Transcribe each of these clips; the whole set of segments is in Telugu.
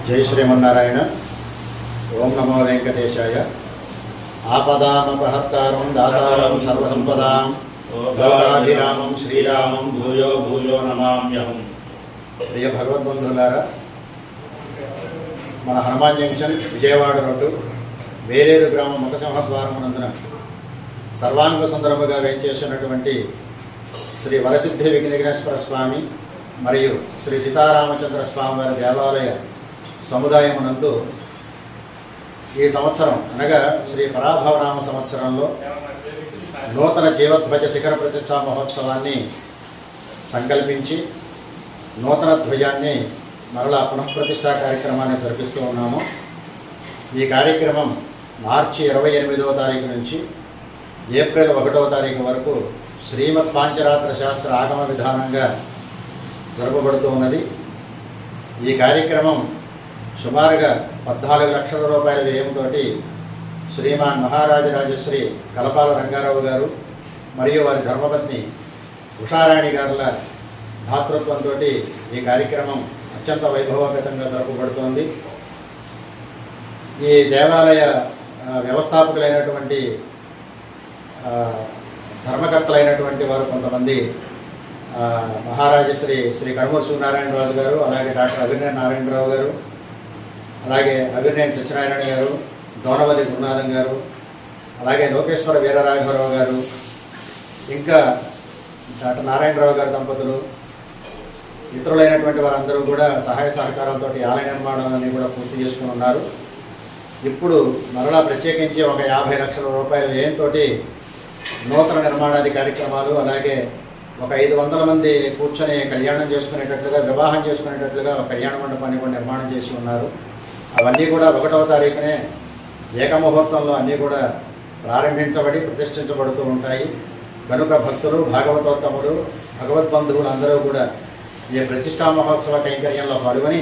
జై శ్రీమన్నారాయణ. ఓం నమో వెంకటేశాయ. ఆపదామపహర్తారం దాతారం సర్వసంపదాం లోకాభిరామం శ్రీరామం భూయో భూయో నమామ్యహం. ప్రియ భగవద్బంధువులారా, మన హనుమాన్ జంక్షన్ విజయవాడ రోడ్డు వేలేరు గ్రామం ముఖసింహద్వారం నందున సర్వాంగ సుందరముగా వేంచేస్తున్నటువంటి శ్రీ వరసిద్ధి విఘ్నేశ్వర స్వామి మరియు శ్రీ సీతారామచంద్ర స్వామి వారి దేవాలయ సముదాయమునందు ఈ సంవత్సరం అనగా శ్రీ పరాభవనామ సంవత్సరంలో నూతన జీవధ్వజ శిఖర ప్రతిష్టా మహోత్సవాన్ని సంకల్పించి నూతన ధ్వజాన్ని మరలా పునఃప్రతిష్టా కార్యక్రమాన్ని జరిపిస్తూ ఉన్నాము. ఈ కార్యక్రమం మార్చి 28వ తారీఖు నుంచి ఏప్రిల్ 1వ తారీఖు వరకు శ్రీమద్ పాంచరాత్ర శాస్త్ర ఆగమ విధానంగా జరపబడుతూ ఉన్నది. ఈ కార్యక్రమం సుమారుగా 14 లక్షల రూపాయల వ్యయంతో శ్రీమాన్ మహారాజరాజశ్రీ కలపాల రంగారావు గారు మరియు వారి ధర్మపత్ని ఉషారాణి గారుల దాతృత్వంతో ఈ కార్యక్రమం అత్యంత వైభవపేతంగా జరపబడుతోంది. ఈ దేవాలయ వ్యవస్థాపకులైనటువంటి ధర్మకర్తలైనటువంటి వారు కొంతమంది మహారాజశ్రీ శ్రీ కర్మూరు సూర్యనారాయణరాజు గారు, అలాగే డాక్టర్ అభినయన్ నారాయణరావు గారు, అలాగే అభినయన్ సత్యనారాయణ గారు, దోనవల్లి గురునాథం గారు, అలాగే లోకేశ్వర వీరరాఘవరావు గారు, ఇంకా డాక్టర్ నారాయణరావు గారి దంపతులు, ఇతరులైనటువంటి వారందరూ కూడా సహాయ సహకారాలతో ఆలయ నిర్మాణాన్ని కూడా పూర్తి చేసుకుని ఉన్నారు. ఇప్పుడు మరలా ప్రత్యేకించి ఒక 50 లక్షల రూపాయల వ్యయంతో నూతన నిర్మాణాది కార్యక్రమాలు, అలాగే ఒక 500 మంది కూర్చొని కళ్యాణం చేసుకునేటట్లుగా, వివాహం చేసుకునేటట్లుగా ఒక కళ్యాణ మండపాన్ని కూడా నిర్మాణం చేసి ఉన్నారు. అవన్నీ కూడా 1వ తారీఖునే ఏకముహూర్తంలో అన్నీ కూడా ప్రారంభించబడి ప్రతిష్ఠించబడుతూ ఉంటాయి. కనుక భక్తులు, భాగవతోత్తములు, భగవద్బంధువులు అందరూ కూడా ఈ ప్రతిష్టా మహోత్సవ కైంకర్యంలో పాల్గొని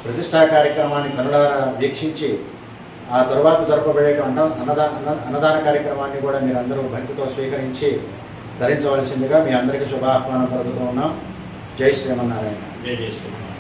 ప్రతిష్టా కార్యక్రమాన్ని కనులారా వీక్షించి ఆ తరువాత జరపబడేటువంటి అన్నదాన కార్యక్రమాన్ని కూడా మీరందరూ భక్తితో స్వీకరించి ధరించవలసిందిగా మీ అందరికీ శుభాహ్వానం పలుకుతూ ఉన్నాం. జై శ్రీమన్నారాయణ. జై శ్రీమన్నారాయణ.